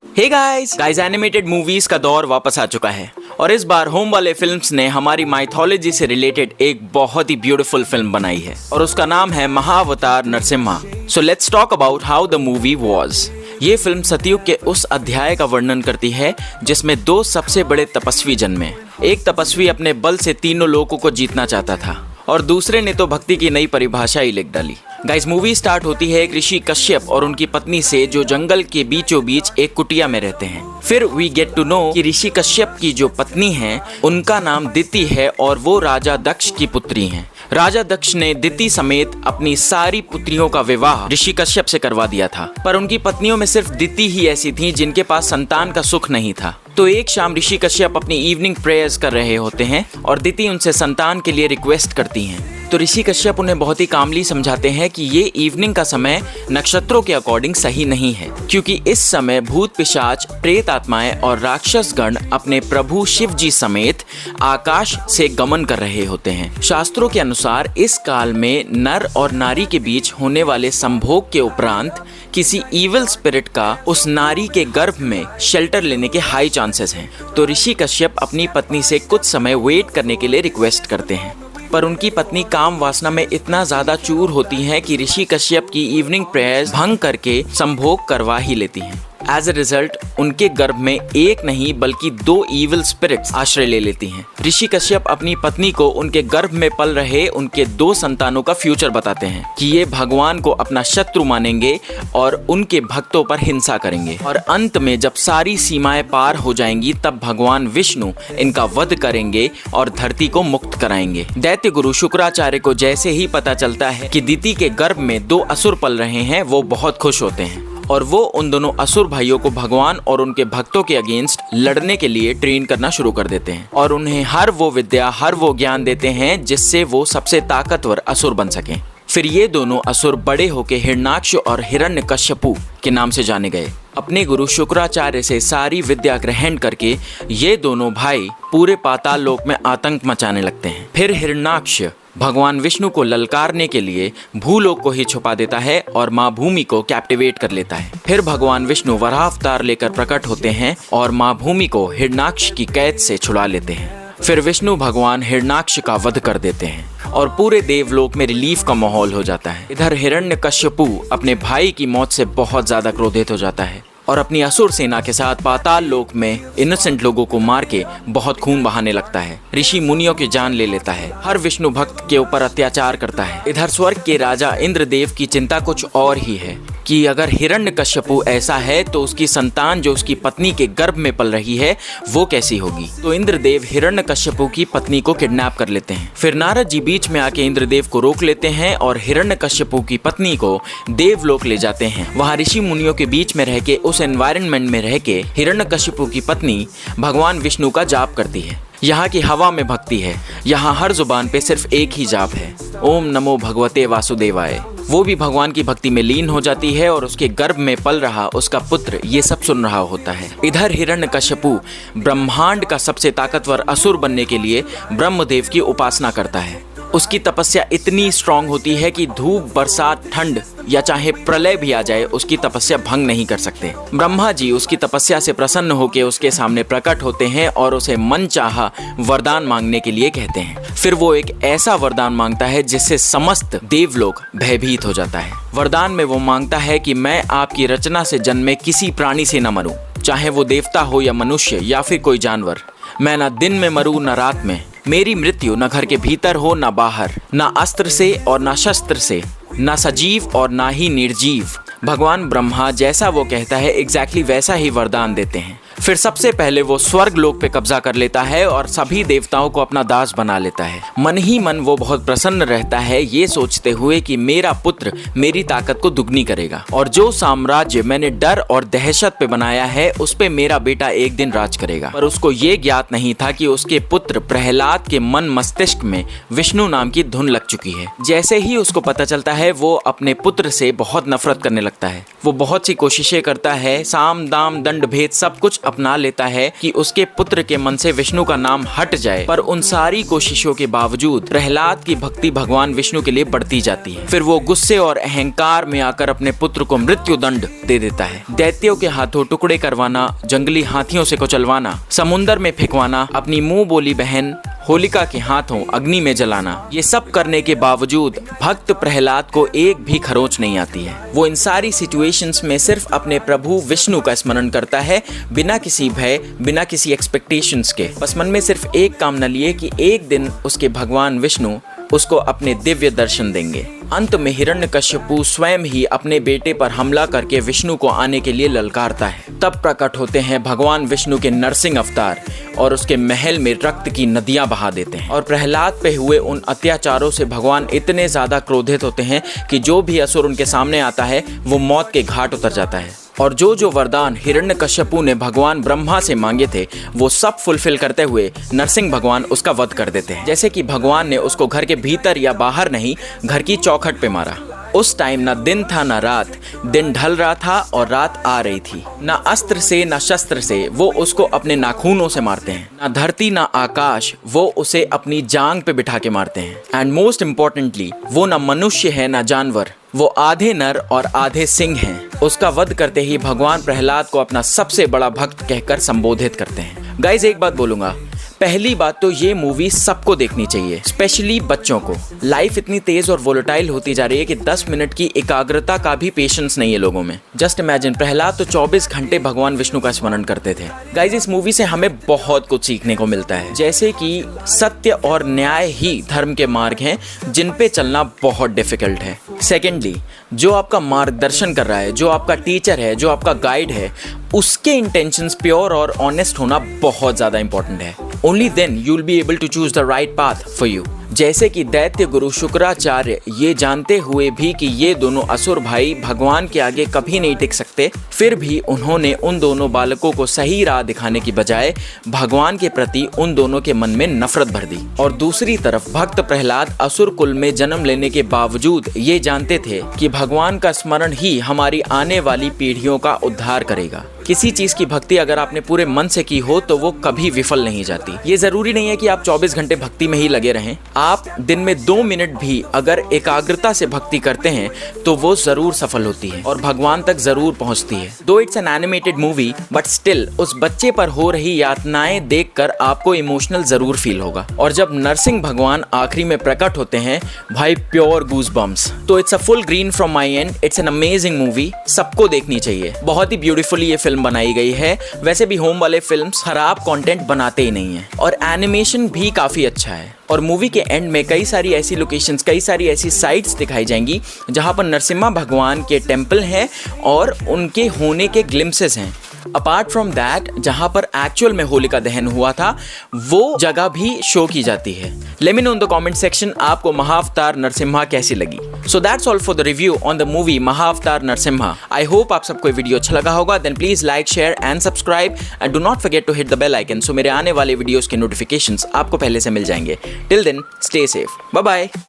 Hey guys animated movies का दौर वापस आ चुका है और इस बार होम वाले फिल्म्स ने हमारी माइथोलॉजी से रिलेटेड एक बहुत ही ब्यूटीफुल फिल्म बनाई है और उसका नाम है Mahavatar Narsimha. So let's talk about how the movie was. ये फिल्म सतयुग के उस अध्याय का वर्णन करती है जिसमें दो सबसे बड़े तपस्वी जन्मे। एक तपस्वी अपने बल से तीनों लोगों को जीतना चाहता था और दूसरे ने तो भक्ति की नई परिभाषा ही लिख डाली। गाइस मूवी स्टार्ट होती है एक ऋषि कश्यप और उनकी पत्नी से जो जंगल के बीचों बीच एक कुटिया में रहते हैं। फिर वी गेट टू नो कि ऋषि कश्यप की जो पत्नी है उनका नाम दिति है और वो राजा दक्ष की पुत्री हैं। राजा दक्ष ने दिति समेत अपनी सारी पुत्रियों का विवाह ऋषि कश्यप से करवा दिया था, पर उनकी पत्नियों में सिर्फ दिति ही ऐसी थी जिनके पास संतान का सुख नहीं था। तो एक शाम ऋषि कश्यप अपनी इवनिंग प्रेयर्स कर रहे होते हैं और दिति उनसे संतान के लिए रिक्वेस्ट करती हैं। तो ऋषि कश्यप उन्हें बहुत ही कामली समझाते हैं कि ये इवनिंग का समय नक्षत्रों के अकॉर्डिंग सही नहीं है, क्योंकि इस समय भूत पिशाच, प्रेत आत्माएं और राक्षस गण अपने प्रभु शिव जी समेत आकाश से गमन कर रहे होते हैं। शास्त्रों के अनुसार इस काल में नर और नारी के बीच होने वाले संभोग के उपरांत किसी इविल स्पिरिट का उस नारी के गर्भ में शेल्टर लेने के हाई चांसेस हैं। तो ऋषि कश्यप अपनी पत्नी से कुछ समय वेट करने के लिए रिक्वेस्ट करते हैं, पर उनकी पत्नी काम वासना में इतना ज्यादा चूर होती हैं कि ऋषि कश्यप की इवनिंग प्रेयर्स भंग करके संभोग करवा ही लेती हैं। एज ए रिजल्ट उनके गर्भ में एक नहीं बल्कि दो इविल स्पिरिट्स आश्रय ले लेती हैं। ऋषि कश्यप अपनी पत्नी को उनके गर्भ में पल रहे उनके दो संतानों का फ्यूचर बताते हैं कि ये भगवान को अपना शत्रु मानेंगे और उनके भक्तों पर हिंसा करेंगे, और अंत में जब सारी सीमाएं पार हो जाएंगी तब भगवान विष्णु इनका वध करेंगे और धरती को मुक्त कराएंगे। दैत्य गुरु शुक्राचार्य को जैसे ही पता चलता है कि दिति के गर्भ में दो असुर पल रहे हैं, वो बहुत खुश होते हैं और वो उन दोनों असुर भाइयों को भगवान और उनके भक्तों के अगेंस्ट लड़ने के लिए ट्रेन करना शुरू कर देते हैं और उन्हें हर वो विद्या, हर वो ज्ञान देते हैं जिससे वो सबसे ताकतवर असुर बन सकें। फिर ये दोनों असुर बड़े होके हिरण्याक्ष और हिरण्यकश्यपु के नाम से जाने गए। अपने गुरु शुक्राचार्य से सारी विद्या ग्रहण करके ये दोनों भाई पूरे पाताल लोक में आतंक मचाने लगते हैं। फिर हिरण्याक्ष भगवान विष्णु को ललकारने के लिए भूलोक को ही छुपा देता है और माँ भूमि को कैप्टिवेट कर लेता है। फिर भगवान विष्णु वराह अवतार लेकर प्रकट होते हैं और माँ भूमि को हिरण्याक्ष की कैद से छुड़ा लेते हैं। फिर विष्णु भगवान हिरण्याक्ष का वध कर देते हैं और पूरे देवलोक में रिलीफ का माहौल हो जाता है। इधर हिरण्यकश्यपु अपने भाई की मौत से बहुत ज्यादा क्रोधित हो जाता है और अपनी असुर सेना के साथ पाताल लोक में इनोसेंट लोगों को मार के बहुत खून बहाने लगता है। ऋषि मुनियों की जान ले लेता है, हर विष्णु भक्त के ऊपर अत्याचार करता है। इधर स्वर्ग के राजा इंद्रदेव की चिंता कुछ और ही है कि अगर हिरण्यकश्यपु ऐसा है तो उसकी संतान जो उसकी पत्नी के गर्भ में पल रही है वो कैसी होगी। तो इंद्रदेव हिरण्यकश्यपु की पत्नी को किडनैप कर लेते हैं। फिर नारद जी बीच में आके इंद्रदेव को रोक लेते हैं और हिरण्यकश्यपु की पत्नी को देवलोक ले जाते हैं। वहाँ ऋषि मुनियों के बीच में रह के, उस एनवायरनमेंट में रह के हिरण्यकश्यपु की पत्नी भगवान विष्णु का जाप करती है। यहाँ की हवा में भक्ति है, यहाँ हर जुबान पे सिर्फ एक ही जाप है, ओम नमो भगवते वासुदेवाय। वो भी भगवान की भक्ति में लीन हो जाती है और उसके गर्भ में पल रहा उसका पुत्र ये सब सुन रहा होता है। इधर हिरण्यकश्यपु ब्रह्मांड का सबसे ताकतवर असुर बनने के लिए ब्रह्मदेव की उपासना करता है। उसकी तपस्या इतनी स्ट्रांग होती है कि धूप, बरसात, ठंड या चाहे प्रलय भी आ जाए उसकी तपस्या भंग नहीं कर सकते। ब्रह्मा जी उसकी तपस्या से प्रसन्न होकर उसके सामने प्रकट होते हैं और उसे मनचाहा वरदान मांगने के लिए कहते हैं। फिर वो एक ऐसा वरदान मांगता है जिससे समस्त देवलोक भयभीत हो जाता है। वरदान में वो मांगता है कि मैं आपकी रचना से जन्मे किसी प्राणी से न मरूं, चाहे वो देवता हो या मनुष्य या फिर कोई जानवर। मैं न दिन में मरूं न रात में। मेरी मृत्यु न घर के भीतर हो न बाहर, न अस्त्र से और न शस्त्र से, न सजीव और न ही निर्जीव। भगवान ब्रह्मा जैसा वो कहता है एग्जैक्टली वैसा ही वरदान देते हैं। फिर सबसे पहले वो स्वर्ग लोक पे कब्जा कर लेता है और सभी देवताओं को अपना दास बना लेता है। मन ही मन वो बहुत प्रसन्न रहता है ये सोचते हुए कि मेरा पुत्र मेरी ताकत को दुगनी करेगा और जो साम्राज्य मैंने डर और दहशत पे बनाया है उस पे मेरा बेटा एक दिन राज करेगा। पर उसको ये ज्ञात नहीं था कि उसके पुत्र प्रहलाद के मन मस्तिष्क में विष्णु नाम की धुन लग चुकी है। जैसे ही उसको पता चलता है वो अपने पुत्र से बहुत नफरत करने लगता है। वो बहुत सी कोशिशें करता है, साम दाम दंड भेद सब कुछ अपना लेता है कि उसके पुत्र के मन से विष्णु का नाम हट जाए, पर उन सारी कोशिशों के बावजूद प्रहलाद की भक्ति भगवान विष्णु के लिए बढ़ती जाती है। फिर वो गुस्से और अहंकार में आकर अपने पुत्र को मृत्यु दंड दे देता है। दैत्यों के हाथों टुकड़े करवाना, जंगली हाथियों से कुचलवाना, समुंदर में फेंकवाना, अपनी मुंह बोली बहन होलिका के हाथों अग्नि में जलाना, ये सब करने के बावजूद भक्त प्रहलाद को एक भी खरोंच नहीं आती है। वो इन सारी सिचुएशंस में सिर्फ अपने प्रभु विष्णु का स्मरण करता है, बिना किसी भय, बिना किसी एक्सपेक्टेशंस के। बस मन में सिर्फ एक कामना लिए कि एक दिन उसके भगवान विष्णु उसको अपने दिव्य दर्शन देंगे। अंत में हिरण्यकश्यपु स्वयं ही अपने बेटे पर हमला करके विष्णु को आने के लिए ललकारता है। तब प्रकट होते हैं भगवान विष्णु के नरसिंह अवतार और उसके महल में रक्त की नदियां बहा देते हैं। और प्रहलाद पे हुए उन अत्याचारों से भगवान इतने ज्यादा क्रोधित होते हैं कि जो भी असुर उनके सामने आता है वो मौत के घाट उतर जाता है। और जो वरदान हिरण्यकश्यपु ने भगवान ब्रह्मा से मांगे थे वो सब फुलफिल करते हुए नरसिंह भगवान उसका वध कर देते हैं। जैसे कि भगवान ने उसको घर के भीतर या बाहर नहीं, घर की चौखट पे मारा। उस टाइम ना दिन था ना रात, दिन ढल रहा था और रात आ रही थी। ना अस्त्र से ना शस्त्र से वो उसको अपने नाखूनों से मारते हैं, ना धरती ना आकाश वो उसे अपनी जांग पे बिठा के मारते हैं। एंड मोस्ट इम्पोर्टेंटली वो ना मनुष्य है ना जानवर, वो आधे नर और आधे सिंह हैं। उसका वध करते ही भगवान प्रहलाद को अपना सबसे बड़ा भक्त कहकर संबोधित करते हैं। गाइज एक बात बोलूंगा, पहली बात तो ये मूवी सबको देखनी चाहिए, स्पेशली बच्चों को। लाइफ इतनी तेज और वोलेटाइल होती जा रही है कि 10 मिनट की एकाग्रता का भी पेशेंस नहीं है लोगों में। जस्ट इमेजिन, प्रहलाद तो 24 घंटे भगवान विष्णु का स्मरण करते थे। गाइज इस मूवी से हमें बहुत कुछ सीखने को मिलता है, जैसे कि सत्य और न्याय ही धर्म के मार्ग हैं जिन पे चलना बहुत डिफिकल्ट है। सेकेंडली, जो आपका मार्गदर्शन कर रहा है, जो आपका टीचर है, जो आपका गाइड है, उसके इंटेंशंस प्योर और ऑनेस्ट होना बहुत ज्यादा इंपॉर्टेंट है। Only then you will be able to choose the right path for you। जैसे कि दैत्य गुरु शुक्राचार्य ये जानते हुए भी कि ये दोनों असुर भाई भगवान के आगे कभी नहीं टिक सकते, फिर भी उन्होंने उन दोनों बालकों को सही राह दिखाने की बजाय भगवान के प्रति उन दोनों के मन में नफरत भर दी। और दूसरी तरफ भक्त प्रहलाद असुर कुल में जन्म लेने के बावजूद ये जानते थे कि भगवान का स्मरण ही हमारी आने वाली पीढ़ियों का उद्धार करेगा। किसी चीज की भक्ति अगर आपने पूरे मन से की हो तो वो कभी विफल नहीं जाती। ये जरूरी नहीं है कि आप 24 घंटे भक्ति में ही लगे रहें। आप दिन में 2 मिनट भी अगर एकाग्रता से भक्ति करते हैं तो वो जरूर सफल होती है और भगवान तक जरूर पहुंचती है। दो it's an animated movie but still उस बच्चे पर हो रही यातनाएं देखकर आपको इमोशनल जरूर फील होगा। और जब नरसिंह भगवान आखिरी में प्रकट होते हैं, भाई प्योर गूज बम्स। तो it's a full green from my and. It's an amazing movie, सबको देखनी चाहिए। बहुत ही ब्यूटीफुली ये फिल्म बनाई गई है। वैसे भी होम वाले फिल्म्स खराब कंटेंट बनाते ही नहीं है और एनिमेशन भी काफी अच्छा है। और मूवी के एंड में कई सारी ऐसी लोकेशंस, कई सारी ऐसी साइट्स दिखाई जाएंगी जहां पर नरसिम्हा भगवान के टेम्पल हैं और उनके होने के ग्लिम्सेस हैं। अपार्ट फ्रॉम दैट, जहां पर एक्चुअल में होलिका दहन हुआ था वो जगह भी शो की जाती है। Let me know in the comment section आपको महाअवतार नरसिम्हा कैसी लगी। So that's all for the review on the movie Mahavatar Narsimha. I hope आप सबको वीडियो अच्छा लगा होगा। Then please like, share and subscribe and do not forget to hit the bell icon so मेरे आने वाले वीडियोस के नोटिफिकेशंस आपको पहले से मिल जाएंगे। Till then stay safe, bye bye.